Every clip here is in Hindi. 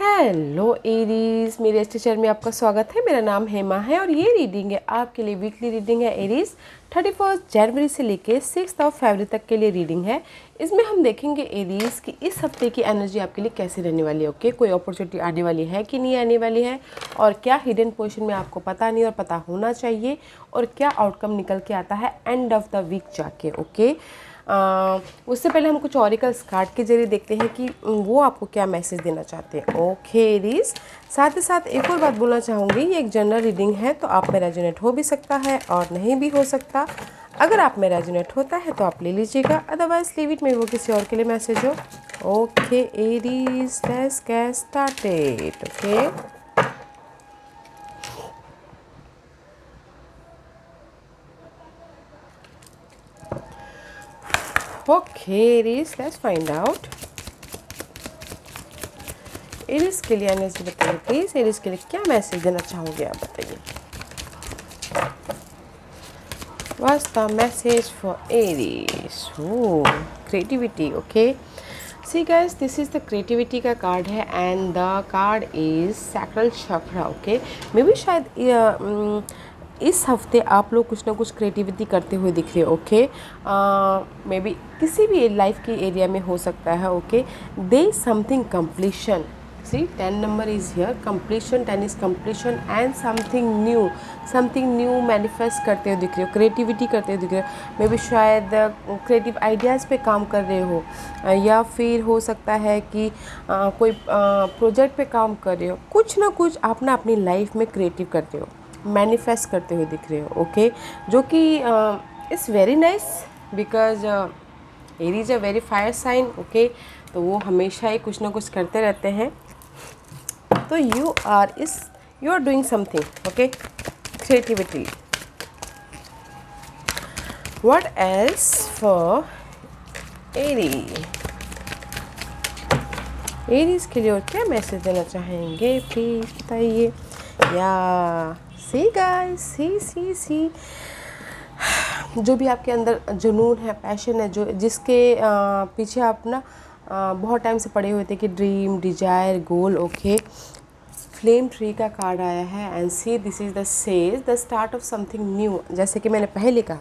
हेलो एरीज, मेरे इस टीचर में आपका स्वागत है। मेरा नाम हेमा है और ये रीडिंग है आपके लिए वीकली रीडिंग है एरीज 31 जनवरी से लेके 6 फरवरी तक के लिए रीडिंग है। इसमें हम देखेंगे एरीज कि इस हफ्ते की एनर्जी आपके लिए कैसी रहने वाली है। ओके, कोई अपॉर्चुनिटी आने वाली है कि नहीं आने वाली है, और क्या हिडन पोजीशन में आपको पता नहीं और पता होना चाहिए, और क्या आउटकम निकल के आता है एंड ऑफ द वीक जाके। ओके, उससे पहले हम कुछ ऑरिकल्स कार्ड के जरिए देखते हैं कि वो आपको क्या मैसेज देना चाहते हैं। ओके एरीज, साथ ही साथ एक और बात बोलना चाहूँगी, ये एक जनरल रीडिंग है तो आप में रेजोनेट हो भी सकता है और नहीं भी हो सकता। अगर आप में रेजोनेट होता है तो आप ले लीजिएगा, अदरवाइज लीव इट, में वो किसी और के लिए मैसेज हो। Okay Aries, let's get started. Okay, Aries, let's find out. Aries के लिए एनर्जी बताइए प्लीज। एरिस के लिए क्या मैसेज देना चाहोगे आप, बताइए। What's the message for Aries? Oh, creativity. Okay. See guys, this is the creativity का कार्ड है and the card is sacral chakra. Okay. मे भी शायद इस हफ्ते आप लोग कुछ ना कुछ क्रिएटिविटी करते हुए दिख रहे हो। ओके, मे बी किसी भी लाइफ की एरिया में हो सकता है। Okay, they is something completion. See 10 number is here, completion, 10 is completion and something new manifest करते हुए दिख रहे हो, क्रिएटिविटी करते हुए दिख रहे हो। मे बी शायद क्रिएटिव आइडियाज़ पे काम कर रहे हो, या फिर हो सकता है कि कोई प्रोजेक्ट पे काम कर रहे हो। कुछ ना कुछ आप ना अपनी लाइफ में क्रिएटिव करते हो, मैनिफेस्ट करते हुए दिख रहे हो। ओके, जो कि it's very nice because Aries a very fire sign. Okay, तो वो हमेशा ही कुछ ना कुछ करते रहते हैं। तो you are doing something. Okay, creativity. What else for Aries के लिए और क्या मैसेज देना चाहेंगे, प्लीज बताइए। या सी गाइस, सी जो भी आपके अंदर जुनून है, पैशन है, जो जिसके पीछे आप ना बहुत टाइम से पड़े हुए थे कि ड्रीम, डिजायर, गोल। ओके, फ्लेम ट्री का कार्ड आया है and see this is the start of something new. जैसे कि मैंने पहले कहा,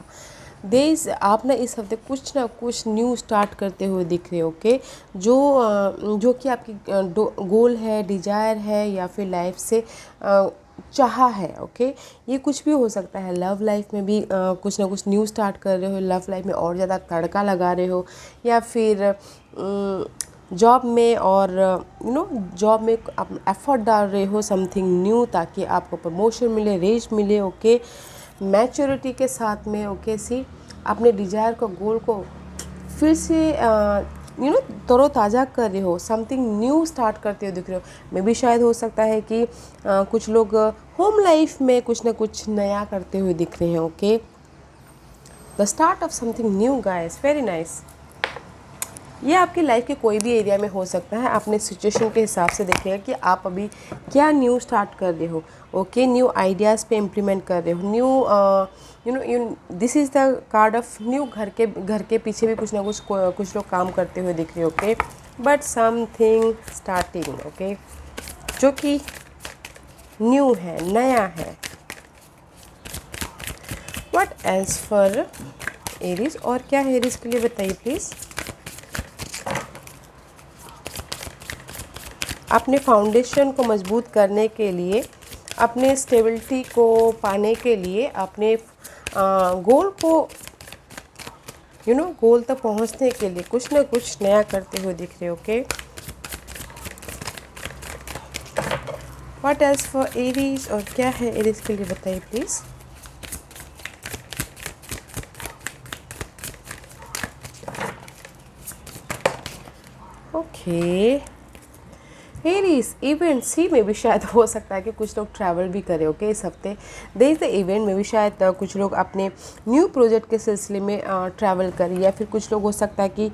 आप ना इस हफ्ते कुछ ना कुछ न्यू स्टार्ट करते हुए दिख रहे हो। ओके, जो कि आपकी गोल है, डिजायर है, या फिर लाइफ से चाहा है। ओके, ये कुछ भी हो सकता है। लव लाइफ में भी कुछ ना कुछ न्यू स्टार्ट कर रहे हो, लव लाइफ में और ज़्यादा तड़का लगा रहे हो, या फिर जॉब में और जॉब में आप एफर्ट डाल रहे हो समथिंग न्यू, ताकि आपको प्रमोशन मिले, रेज मिले। ओके, मैच्योरिटी के साथ में। ओके, सी अपने डिजायर को, गोल को फिर से तरोताज़ा कर रहे हो, समथिंग न्यू स्टार्ट करते हुए दिख रहे हो। मे भी शायद हो सकता है कि कुछ लोग होम लाइफ में कुछ ना कुछ नया करते हुए दिख रहे हैं। Okay, the start of something new guys, very nice. ये आपकी लाइफ के कोई भी एरिया में हो सकता है। अपने सिचुएशन के हिसाब से देखिएगा कि आप अभी क्या न्यू स्टार्ट कर रहे हो। ओके, न्यू आइडियाज़ पे इम्प्लीमेंट कर रहे हो, new this is the card of new. घर के पीछे भी कुछ ना कुछ लोग काम करते हुए दिख रहे हो। Okay, but something starting. Okay, जो कि न्यू है, नया है। व्हाट एल्स फॉर एरीज, और क्या है एरीज के लिए बताइए प्लीज़। अपने फाउंडेशन को मजबूत करने के लिए, अपने स्टेबिलिटी को पाने के लिए, अपने गोल को गोल तक पहुंचने के लिए कुछ ना कुछ नया करते हुए दिख रहे हो। Okay, what else for Aries, और क्या है एरीज के लिए बताइए प्लीज़। ओके एरीज, इवेंट सी में भी शायद हो सकता है कि कुछ लोग ट्रैवल भी करें। ओके, इस हफ्ते दे इज़ द इवेंट में भी शायद कुछ लोग अपने न्यू प्रोजेक्ट के सिलसिले में ट्रैवल करें, या फिर कुछ लोग हो सकता है कि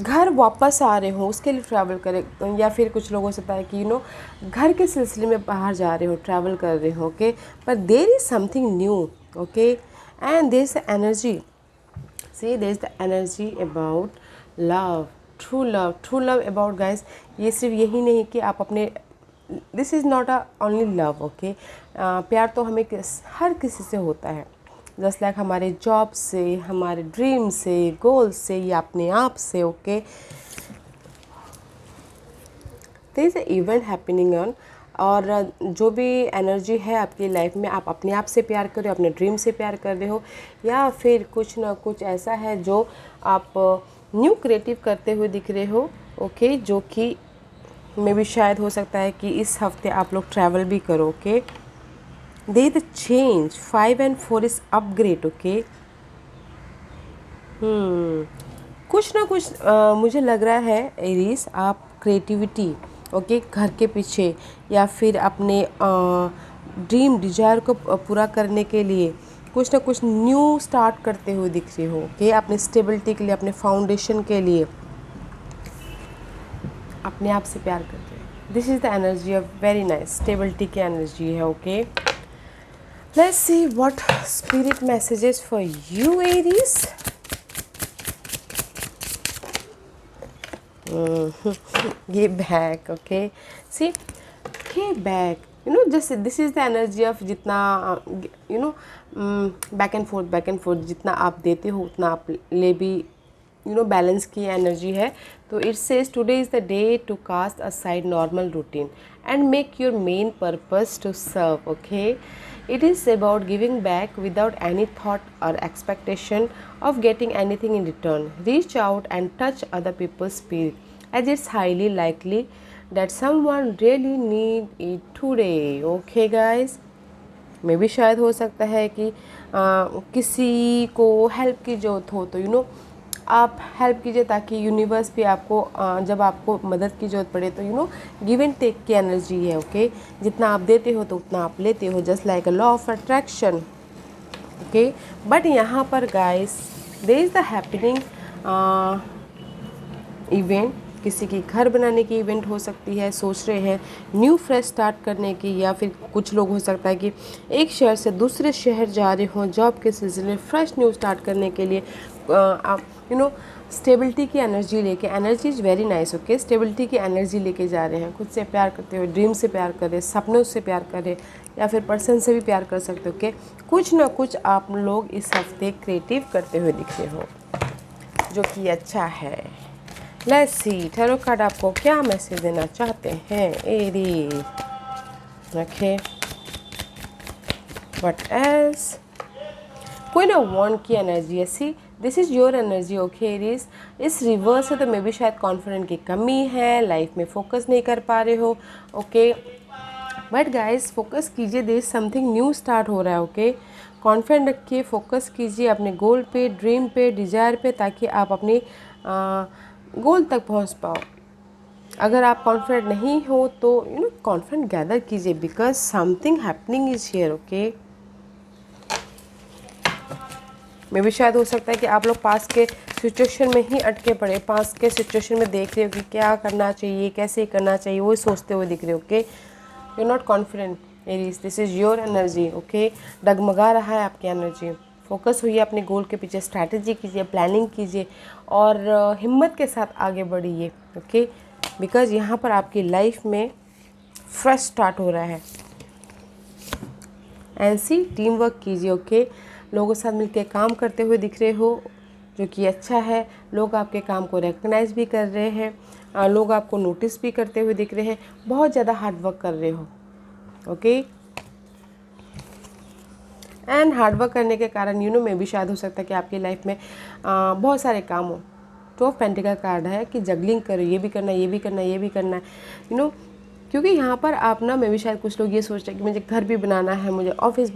घर वापस आ रहे हो उसके लिए ट्रैवल करें, या फिर कुछ लोग हो सकता है कि घर के सिलसिले में बाहर जा रहे हो, ट्रैवल कर रहे हो। ओके, पर there is something new. Okay, and there is the energy, see there is the energy about love, true love about guys, ये सिर्फ यही नहीं कि आप अपने, this is not a only love, okay. प्यार तो हमें हर किसी से होता है, जस्ट लाइक हमारे जॉब से, हमारे ड्रीम से, गोल से, या अपने आप से, okay. There is a event happening on, और जो भी एनर्जी है आपकी लाइफ में, आप अपने आप से प्यार कर रहे हो, अपने ड्रीम से प्यार कर रहे हो, या फिर कुछ ना कुछ ऐसा है जो आप न्यू क्रिएटिव करते हुए दिख रहे हो, ओके। जो कि मे भी शायद हो सकता है कि इस हफ्ते आप लोग ट्रैवल भी करो, okay. They the change 5 and 4 is upgrade, okay. कुछ ना कुछ मुझे लग रहा है एरीज, आप क्रिएटिविटी, ओके, घर के पीछे या फिर अपने ड्रीम डिजायर को पूरा करने के लिए कुछ ना कुछ न्यू स्टार्ट करते हुए दिख रहे हो, ओके। अपने स्टेबिलिटी के लिए, अपने फाउंडेशन के लिए अपने आप से प्यार करते हैं। This is the energy of very nice, stability की एनर्जी है, okay. Let's see what spirit messages for you Aries. Give back, okay. See, give back. You know, just this is the energy of जितना you know back and forth, जितना आप देते हो उतना आप ले भी, you know, बैलेंस की एनर्जी है। तो it says today is the day to cast aside normal routine and make your main purpose to serve, okay. It is about giving back without any thought or expectation of getting anything in return. Reach out and touch other people's spirit, as it's highly likely that someone really need it today. Okay guys, मे भी शायद हो सकता है कि किसी को हेल्प की ज़रूरत हो, तो आप हेल्प कीजिए, ताकि यूनिवर्स भी आपको जब आपको मदद की ज़रूरत पड़े तो गिव एंड टेक की एनर्जी है, ओके। जितना आप देते हो तो उतना आप लेते हो, just like a law of attraction, okay. But यहाँ पर guys there is the happening event, किसी की घर बनाने की इवेंट हो सकती है, सोच रहे हैं न्यू फ्रेश स्टार्ट करने की, या फिर कुछ लोग हो सकता है कि एक शहर से दूसरे शहर जा रहे हों जॉब के सिलसिले में, फ्रेश न्यू स्टार्ट करने के लिए आप स्टेबिलिटी की एनर्जी लेके, energy is very nice, okay. Stability की एनर्जी लेके जा रहे हैं, खुद से प्यार करते हुए, ड्रीम से प्यार करें, सपनों से प्यार करें, या फिर पर्सन से भी प्यार कर सकते हो, ओके। कुछ ना कुछ आप लोग इस हफ्ते क्रिएटिव करते हुए दिख रहे हो, जो कि अच्छा है। लेट्स सी टैरो कार्ड आपको क्या मैसेज देना चाहते हैं एरीज, ओके। व्हाट एल्स, कोई ना वन की एनर्जी है, see this is your energy, okay Aries. इस रिवर्स है तो मे बी शायद कॉन्फिडेंट की कमी है, लाइफ में फोकस नहीं कर पा रहे हो, ओके। बट गाइस फोकस कीजिए, there is something new start हो रहा है, ओके। कॉन्फिडेंट रखिए, फोकस कीजिए अपने गोल पे, ड्रीम पे, डिज़ायर पे, ताकि आप अपने गोल तक पहुंच पाओ। अगर आप कॉन्फिडेंट नहीं हो तो कॉन्फिडेंट गैदर कीजिए, because something happening is here, okay. मे भी शायद हो सकता है कि आप लोग पास के सिचुएशन में ही अटके पड़े, पास के सिचुएशन में देख रहे हो कि क्या करना चाहिए, कैसे करना चाहिए, वो सोचते हुए दिख रहे हो, okay. You not confident Aries, this is your energy, okay. डगमगा रहा है आपकी एनर्जी। फोकस हुई अपने गोल के पीछे, स्ट्रैटेजी कीजिए, प्लानिंग कीजिए, और हिम्मत के साथ आगे बढ़िए, ओके। बिकॉज यहाँ पर आपकी लाइफ में फ्रेश स्टार्ट हो रहा है। ऐसी टीम वर्क कीजिए, ओके। लोगों के साथ मिलकर काम करते हुए दिख रहे हो, जो कि अच्छा है। लोग आपके काम को रिकग्नाइज भी कर रहे हैं, लोग आपको नोटिस भी करते हुए दिख रहे हैं, बहुत ज़्यादा हार्ड वर्क कर रहे हो, ओके। एंड हार्डवर्क करने के कारण में भी शायद हो सकता है कि आपकी लाइफ में बहुत सारे काम हो। 2 ऑफ पेंटिकल कार्ड है कि जगलिंग करो, ये भी करना है, ये भी करना है, ये भी करना है, क्योंकि यहाँ पर आप मैं भी शायद कुछ लोग ये सोच रहे हैं कि मुझे घर भी बनाना है, मुझे ऑफिस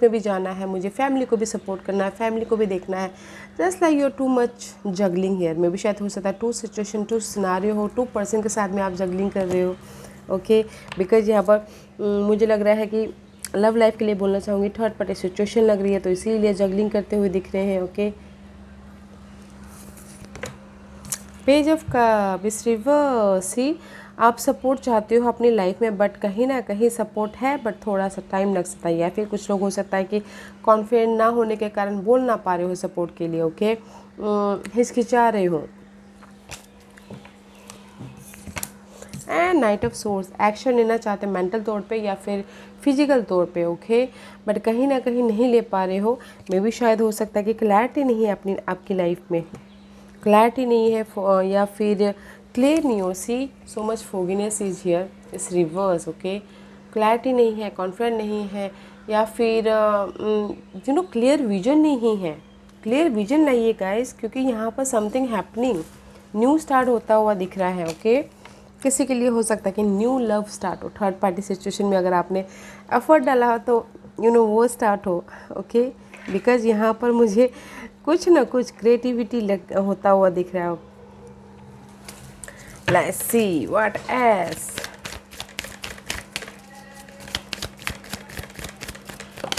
में भी जाना है, मुझे फैमिली को भी सपोर्ट करना है, फैमिली को भी देखना है। Just like you're too much juggling here. में भी शायद हो सकता है 2 सिचुएशन, 2 सिनारियो हो, 2 पर्सन के साथ में आप जगलिंग कर रहे हो, ओके। बिकॉज यहाँ पर मुझे लग रहा है कि लव लाइफ के लिए बोलना चाहूँगी, थर्ड पार्टी सिचुएशन लग रही है, तो इसीलिए जगलिंग करते हुए दिख रहे हैं, ओके। पेज ऑफ कप इस रिवर्स, ही आप सपोर्ट चाहते हो अपनी लाइफ में, बट कहीं ना कहीं सपोर्ट है, बट थोड़ा सा टाइम लग सकता है, या फिर कुछ लोग हो सकता है कि कॉन्फिडेंट ना होने के कारण बोल ना पा रहे हो सपोर्ट के लिए, ओके। हिचकिचा रहे हो, and night of source, action लेना चाहते हैं मेंटल तौर पे या फिर फिजिकल तौर पे, ओके, बट कहीं ना कहीं नहीं ले पा रहे हो। मे भी शायद हो सकता है कि क्लैरिटी नहीं है अपनी आपकी लाइफ में, क्लैरिटी नहीं है या फिर क्लियर नहीं हो। सी सो मच फोगीनेस इज हियर, इस रिवर्स, ओके, क्लैरिटी नहीं है, कॉन्फिडेंट नहीं है, या फिर क्लियर विजन नहीं है। क्लियर विजन लाइए गाइस, क्योंकि यहाँ पर समथिंग हैपनिंग, न्यू स्टार्ट होता हुआ दिख रहा है, ओके। किसी के लिए हो सकता है कि न्यू लव स्टार्ट हो, थर्ड पार्टी सिचुएशन में अगर आपने एफर्ट डाला हो तो वो स्टार्ट हो, ओके, बिकॉज यहाँ पर मुझे कुछ ना कुछ क्रिएटिविटी होता हुआ दिख रहा है। Let's see what else,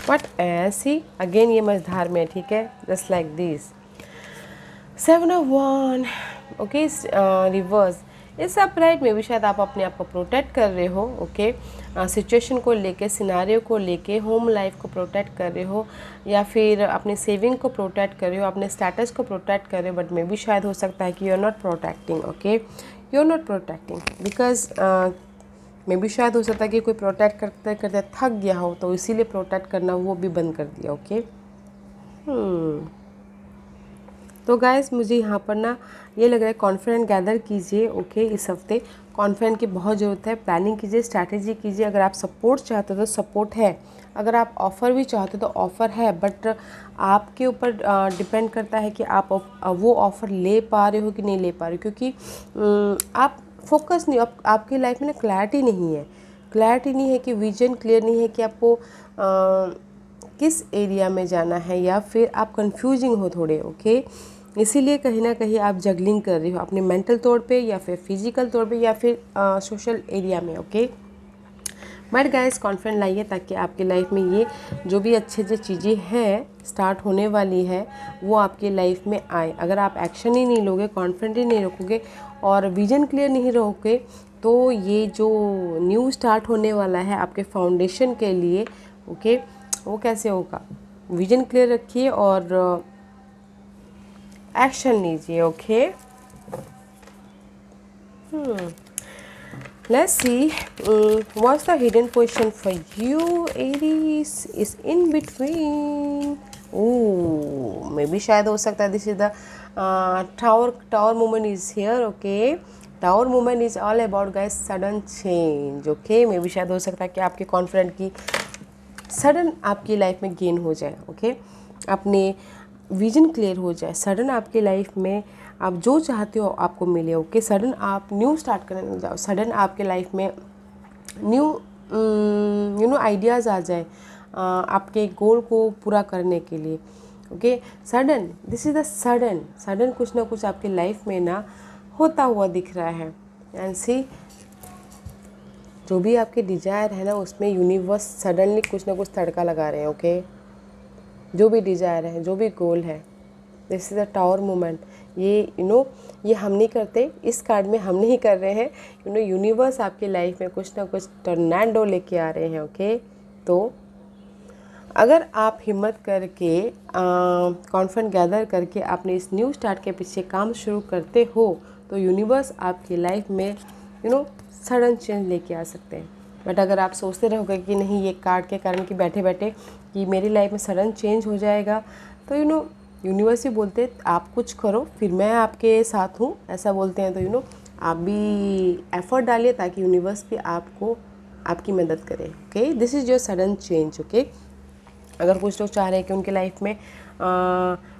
what else he again ये मझधार में, ठीक है, just like this 7 of Wands, okay, reverse. इस अपराइट में भी शायद आप अपने आप को प्रोटेक्ट कर रहे हो, ओके, सिचुएशन को लेके, सिनारियो को लेके, होम लाइफ को प्रोटेक्ट कर रहे हो, या फिर अपने सेविंग को प्रोटेक्ट कर रहे हो, अपने स्टेटस को प्रोटेक्ट कर रहे हो, बट मे भी शायद हो सकता है कि you are not protecting, okay, you are not protecting because मे भी शायद हो सकता है कि कोई प्रोटेक्ट करते करते थक गया हो, तो इसीलिए प्रोटेक्ट करना वो भी बंद कर दिया, ओके। तो गाइस मुझे यहाँ पर ना ये लग रहा है कॉन्फिडेंट गैदर कीजिए, ओके, इस हफ्ते कॉन्फिडेंट की बहुत ज़रूरत है। प्लानिंग कीजिए, स्ट्रैटेजी कीजिए। अगर आप सपोर्ट चाहते हो तो सपोर्ट है, अगर आप ऑफ़र भी चाहते हो तो ऑफ़र है, बट आपके ऊपर डिपेंड करता है कि आप वो ऑफ़र ले पा रहे हो कि नहीं ले पा रहे हो, क्योंकि आप फोकस नहीं, आपकी लाइफ में ना क्लैरिटी नहीं है, क्लैरिटी नहीं है कि विजन क्लियर नहीं है कि आपको किस एरिया में जाना है, या फिर आप कंफ्यूजिंग हो थोड़े, ओके। इसीलिए कहीं ना कहीं आप जगलिंग कर रहे हो अपने मेंटल तौर पे या फिर फिजिकल तौर पे या फिर सोशल एरिया में, ओके। बट गाइस कॉन्फिडेंट लाइए ताकि आपकी लाइफ में ये जो भी अच्छे अच्छे चीज़ें हैं स्टार्ट होने वाली है वो आपकी लाइफ में आए। अगर आप एक्शन ही नहीं लोगे, कॉन्फिडेंट ही नहीं रखोगे और विजन क्लियर नहीं रहोगे, तो ये जो न्यू स्टार्ट होने वाला है आपके फाउंडेशन के लिए, ओके, वो कैसे होगा। विजन क्लियर रखिए और एक्शन लीजिए, okay. Let's see what's the hidden position for you, Aries is in between. Oh, maybe शायद हो सकता है this is the tower movement is here, okay. Tower movement is all about guys sudden change, okay. मे भी शायद हो सकता है कि आपके कॉन्फिडेंट की सडन आपकी लाइफ में गेन हो जाए, ओके, अपने विजन क्लियर हो जाए, सडन आपकी लाइफ में आप जो चाहते हो आपको मिले, ओके। सडन आप न्यू स्टार्ट करने जाओ, सडन आपके लाइफ में न्यू आइडियाज़ आ जाए आपके गोल को पूरा करने के लिए, okay. Sudden, this is the sudden कुछ ना कुछ आपकी लाइफ में ना होता हुआ दिख रहा है। एंड सी जो भी आपके डिज़ायर है ना उसमें यूनिवर्स सडनली कुछ ना कुछ तड़का लगा रहे हैं, ओके। जो भी डिज़ायर है, जो भी गोल है, this is the tower movement. ये ये हम नहीं करते, इस कार्ड में हम नहीं कर रहे हैं, यूनिवर्स आपकी लाइफ में कुछ ना कुछ टर्नेडो लेके आ रहे हैं, ओके। तो अगर आप हिम्मत करके कॉन्फिडेंस गैदर करके अपने इस न्यू स्टार्ट के पीछे काम शुरू करते हो तो यूनिवर्स आपकी लाइफ में सडन चेंज लेके आ सकते हैं। बट अगर आप सोचते रहोगे कि नहीं ये कार्ड के कारण कि बैठे बैठे कि मेरी लाइफ में सडन चेंज हो जाएगा, तो यूनिवर्स ही बोलते आप कुछ करो फिर मैं आपके साथ हूँ, ऐसा बोलते हैं। तो आप भी एफर्ट डालिए ताकि यूनिवर्स भी आपको आपकी मदद करे, okay. This is your sudden change, okay. अगर कुछ लोग चाह रहे हैं कि उनके लाइफ में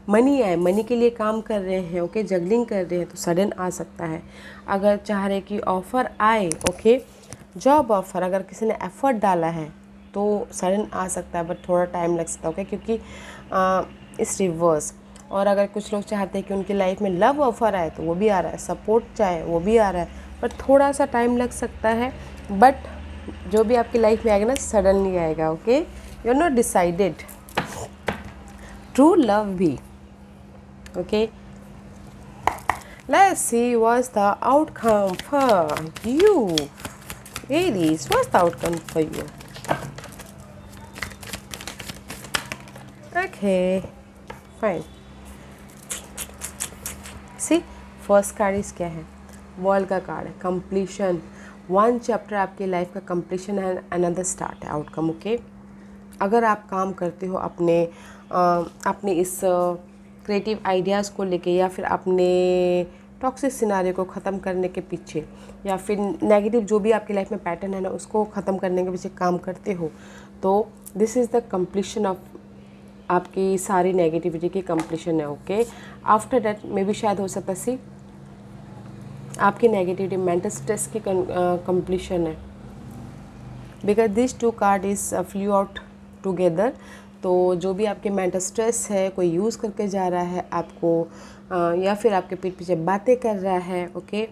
मनी आए, मनी के लिए काम कर रहे हैं, ओके, जगलिंग कर रहे हैं, तो सडन आ सकता है। अगर चाह रहे कि ऑफ़र आए, ओके, जॉब ऑफ़र, अगर किसी ने एफ़र्ट डाला है तो सडन आ सकता है, बट थोड़ा टाइम लग सकता है, ओके, क्योंकि इस रिवर्स। और अगर कुछ लोग चाहते हैं कि उनकी लाइफ में लव ऑफ़र आए तो वो भी आ रहा है, सपोर्ट चाहे वो भी आ रहा है, बट थोड़ा सा टाइम लग सकता है। बट जो भी आपकी लाइफ में आएगा ना सडनली आएगा, okay. You are not decided. True love भी, okay. Let's see what's the outcome for you, Aries. What's the outcome for you? Okay, fine. See, first card is क्या है? वॉल का कार्ड है, कंप्लीशन, 1 चैप्टर आपकी लाइफ का कंप्लीशन है, अनदर स्टार्ट है आउटकम। ओके, अगर आप काम करते हो अपने इस क्रिएटिव आइडियाज़ को लेके, या फिर अपने टॉक्सिक सिनारियो को ख़त्म करने के पीछे, या फिर नेगेटिव जो भी आपकी लाइफ में पैटर्न है ना उसको ख़त्म करने के पीछे काम करते हो, तो this is the completion of आपकी सारी नेगेटिविटी की कंप्लीशन है। Okay, after that may be शायद हो सकता सी आपकी नेगेटिविटी मेंटल स्ट्रेस की कंप्लीशन है, because this 2 card is flu out together. तो जो भी आपके मेंटल स्ट्रेस है, कोई यूज़ करके जा रहा है आपको, या फिर आपके पीठ पीछे बातें कर रहा है। ओके,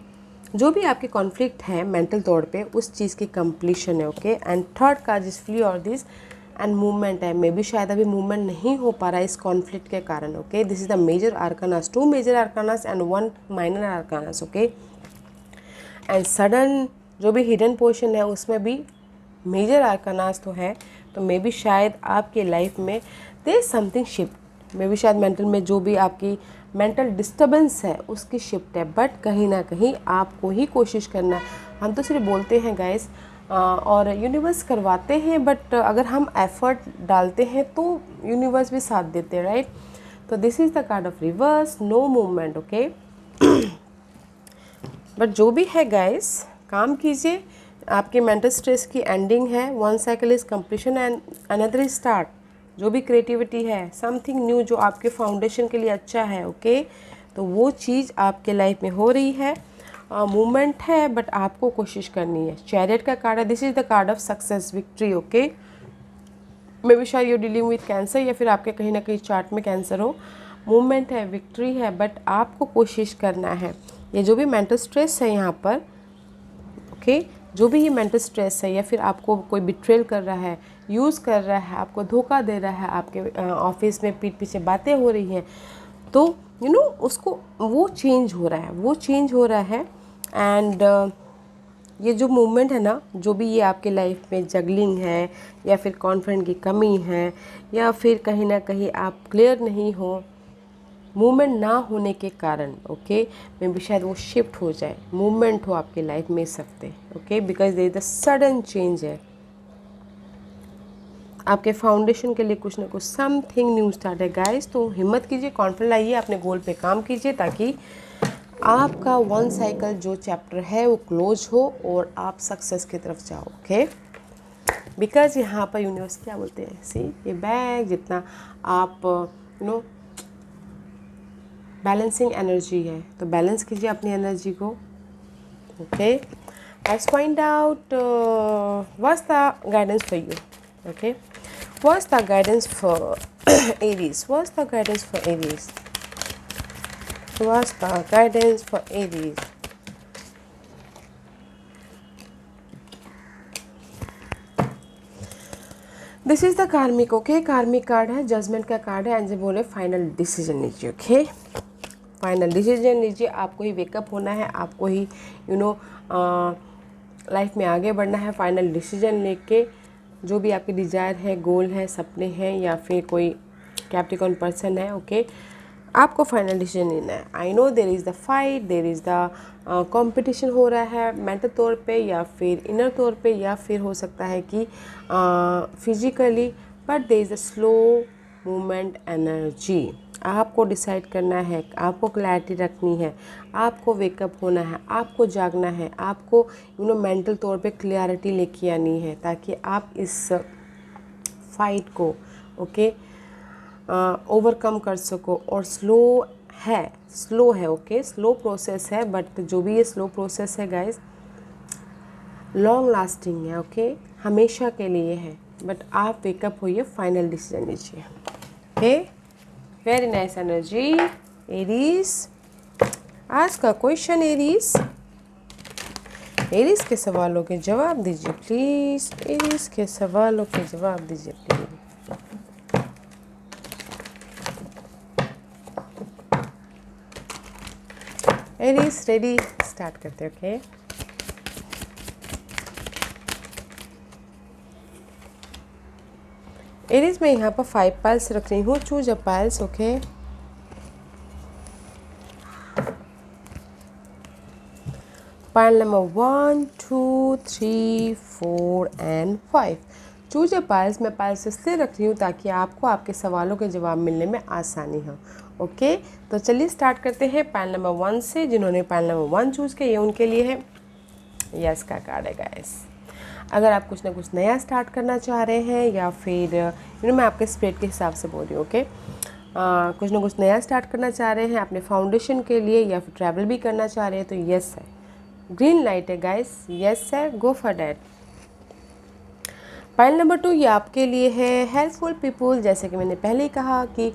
जो भी आपके कॉन्फ्लिक्ट है मेंटल तौर पे, उस चीज़ की कंप्लीशन है। Okay, and third card is flee और दिस एंड मूवमेंट है। मे बी शायद अभी मूवमेंट नहीं हो पा रहा है इस कॉन्फ्लिक्ट के कारण। Okay, this is the major arcanas, 2 major arcanas and 1 minor arcanas. Okay, and sudden जो भी हिडन पोर्शन है उसमें भी मेजर आर्कानास तो है, तो मे बी शायद आपके लाइफ में there is something shift. Maybe शायद मेंटल में जो भी आपकी मेंटल डिस्टर्बेंस है उसकी शिफ्ट है, बट कहीं ना कहीं आपको ही कोशिश करना है। हम तो सिर्फ बोलते हैं गाइस, और यूनिवर्स करवाते हैं, बट अगर हम एफर्ट डालते हैं तो यूनिवर्स भी साथ देते हैं, राइट। तो this is the card of reverse, no movement. Okay, but जो भी है गाइस, काम कीजिए, आपके मेंटल स्ट्रेस की एंडिंग है, 1 cycle is completion and another is start. जो भी क्रिएटिविटी है, समथिंग न्यू जो आपके फाउंडेशन के लिए अच्छा है। ओके, तो वो चीज़ आपके लाइफ में हो रही है, मूवमेंट है, बट आपको कोशिश करनी है। चैरियट का कार्ड है, this is the card of success, victory. Okay, may be शायद यू डीलिंग विथ कैंसर, या फिर आपके कहीं ना कहीं चार्ट में कैंसर हो। मूवमेंट है, विक्ट्री है, बट आपको कोशिश करना है। ये जो भी मेंटल स्ट्रेस है यहाँ पर, ओके, जो भी ये मेंटल स्ट्रेस है, या फिर आपको कोई बिट्रेल कर रहा है, यूज़ कर रहा है, आपको धोखा दे रहा है, आपके ऑफिस में पीठ पीछे बातें हो रही हैं, तो उसको वो चेंज हो रहा है, वो चेंज हो रहा है। एंड ये जो मूवमेंट है ना, जो भी ये आपके लाइफ में जगलिंग है, या फिर कॉन्फिडेंस की कमी है, या फिर कहीं ना कहीं आप क्लियर नहीं हो, मूवमेंट ना होने के कारण, ओके, मे बी शायद वो शिफ्ट हो जाए, मूवमेंट हो आपके लाइफ में इस हफ्ते। Okay, because there is the sudden change है आपके फाउंडेशन के लिए, कुछ ना कुछ समथिंग न्यू स्टार्ट है गाइस। तो हिम्मत कीजिए, कॉन्फिडेंट लाइए, अपने गोल पे काम कीजिए, ताकि आपका 1 साइकिल जो चैप्टर है वो क्लोज हो और आप सक्सेस की तरफ जाओ। ओके, बिकॉज यहाँ पर यूनिवर्स क्या बोलते हैं, सी ये बैग जितना आप बैलेंसिंग एनर्जी है, तो बैलेंस कीजिए अपनी एनर्जी को। Okay, let's find out what's the guidance for you. Okay, what's the guidance for Aries, what's the guidance for Aries, what's the guidance for Aries. This is the कार्मिक। ओके, कार्मिक कार्ड है, जजमेंट का कार्ड है, एंड बोले फाइनल डिसीजन लीजिए। ओके, फाइनल डिसीजन लीजिए, आपको ही वेकअप होना है, आपको ही लाइफ में आगे बढ़ना है। फाइनल डिसीजन लेके जो भी आपके डिज़ायर है, गोल है, सपने हैं, या फिर कोई कैप्टिकॉन पर्सन है, ओके, आपको फाइनल डिसीजन लेना है। I know there is the fight, there is the competition हो रहा है मेंटल तौर पे, या फिर इनर तौर पे, या फिर हो सकता है कि physically, but there is the slow movement energy. आपको डिसाइड करना है, आपको क्लैरिटी रखनी है, आपको वेकअप होना है, आपको जागना है, आपको मेंटल तौर पे क्लैरिटी लेके आनी है, ताकि आप इस फाइट को ओके ओवरकम कर सको। और स्लो है ओके, स्लो प्रोसेस है, बट जो भी ये स्लो प्रोसेस है गाइस, लॉन्ग लास्टिंग है। ओके, हमेशा के लिए है, बट आप वेकअप होइए, फाइनल डिसीजन लीजिए। Okay, very nice energy Aries. आज का क्वेश्चन एरीज के सवालों के जवाब दीजिए प्लीज, एरीज के सवालों के जवाब दीजिए प्लीज। एरीज रेडी, स्टार्ट करते हैं। ओके, एरीज में यहाँ पर 5 पाइल्स रख रही हूँ, choose a piles. Okay, pile number 1, 2, 3, 4 and 5। Choose a piles, मैं पाइल्स इसलिए रख रही हूँ ताकि आपको आपके सवालों के जवाब मिलने में आसानी हो। ओके, तो चलिए स्टार्ट करते हैं पाइल नंबर 1 से। जिन्होंने पाइल नंबर 1 चूज़ किया ये उनके लिए है यस का कार्ड है गाइस। अगर आप कुछ ना कुछ नया स्टार्ट करना चाह रहे हैं या फिर मैं आपके स्प्रेड के हिसाब से बोल रही हूँ। ओके, कुछ ना कुछ नया स्टार्ट करना चाह रहे हैं अपने फाउंडेशन के लिए या फिर ट्रैवल भी करना चाह रहे हैं तो यस है, ग्रीन लाइट है गाइस, यस है, गो फॉर डैट। पाइल नंबर 2 ये आपके लिए है हेल्पफुल पीपल। जैसे कि मैंने पहले ही कहा कि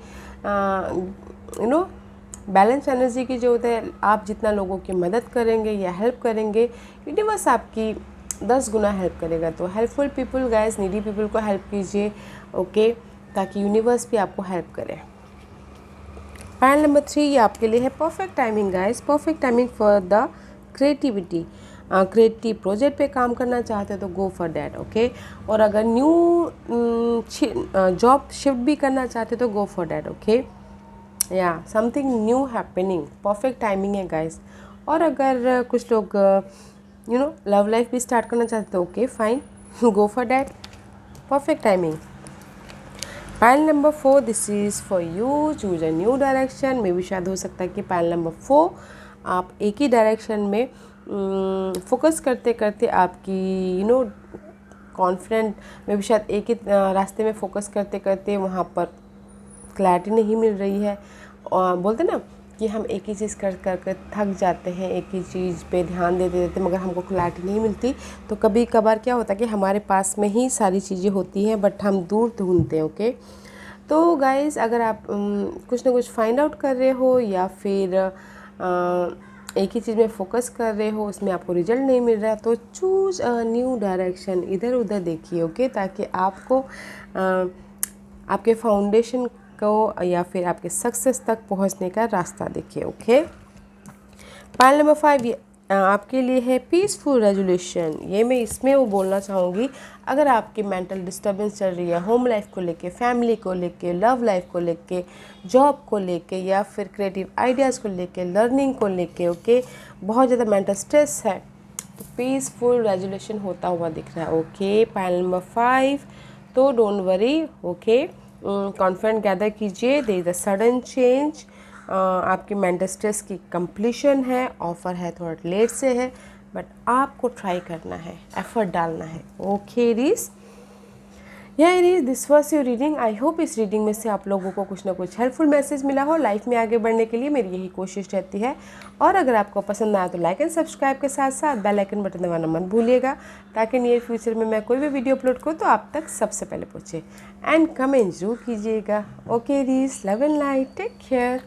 बैलेंस एनर्जी की जो होता है, आप जितना लोगों की मदद करेंगे या हेल्प करेंगे यूनिवर्स आपकी 10 गुना हेल्प करेगा। तो helpful people guys, needy people को हेल्प कीजिए। ओके, ताकि यूनिवर्स भी आपको हेल्प करे। पाइल नंबर 3 ये आपके लिए है perfect timing guys, perfect timing for the creativity. Creative project पे काम करना चाहते हैं तो गो फॉर डैट। ओके, और अगर न्यू जॉब शिफ्ट भी करना चाहते हैं तो गो फॉर डैट। ओके, या something new happening, perfect timing है गाइस। और अगर कुछ लोग लव लाइफ भी स्टार्ट करना चाहते तो okay fine, go for that, perfect timing. Pile number 4 this is for you, choose a new direction. मे भी शायद हो सकता है कि पाइल नंबर 4 आप एक ही डायरेक्शन में फोकस करते करते आपकी कॉन्फिडेंट में भी शायद एक ही रास्ते में फोकस करते करते वहाँ पर क्लैरिटी नहीं मिल रही है। और बोलते ना कि हम एक ही चीज़ कर कर थक जाते हैं, एक ही चीज़ पे ध्यान देते देते मगर हमको क्लैरिटी नहीं मिलती। तो कभी कभार क्या होता है कि हमारे पास में ही सारी चीज़ें होती हैं बट हम दूर ढूंढते हैं। ओके, तो गाइस अगर आप कुछ ना कुछ फाइंड आउट कर रहे हो या फिर एक ही चीज़ में फोकस कर रहे हो, उसमें आपको रिजल्ट नहीं मिल रहा है तो चूज़ अ न्यू डायरेक्शन, इधर उधर देखिए। ओके, ताकि आपको आपके फाउंडेशन को या फिर आपके सक्सेस तक पहुंचने का रास्ता देखिए। ओके, पाइल नंबर 5 ये आपके लिए है पीसफुल रेजोल्यूशन। ये मैं इसमें वो बोलना चाहूँगी, अगर आपकी मेंटल डिस्टर्बेंस चल रही है होम लाइफ को लेके, फैमिली को लेके, लव लाइफ को लेके, जॉब को लेके या फिर क्रिएटिव आइडियाज़ को लेके, लर्निंग को लेके, ओके, बहुत ज़्यादा मेंटल स्ट्रेस है तो पीसफुल रेजोल्यूशन होता हुआ दिख रहा है। ओके, पाइल नंबर 5, तो don't worry. Okay, confident gather कीजिए, there is a sudden change. आपकी मेंटल स्ट्रेस की कंप्लीशन है, ऑफ़र है थोड़ा लेट से है बट आपको ट्राई करना है, एफर्ट डालना है। ओके रीस, या रीस, this was your reading. I hope इस रीडिंग में से आप लोगों को कुछ ना कुछ हेल्पफुल मैसेज मिला हो। लाइफ में आगे बढ़ने के लिए मेरी यही कोशिश रहती है। और अगर आपको पसंद आया तो लाइक एंड सब्सक्राइब के साथ साथ बेल आइकन बटन दबाना मत भूलिएगा ताकि नियर फ्यूचर में मैं कोई भी वीडियो अपलोड करूँ तो आप तक सबसे पहले पहुँचे। एंड कमेंट जरूर कीजिएगा। ओके रीस, love and light, take care.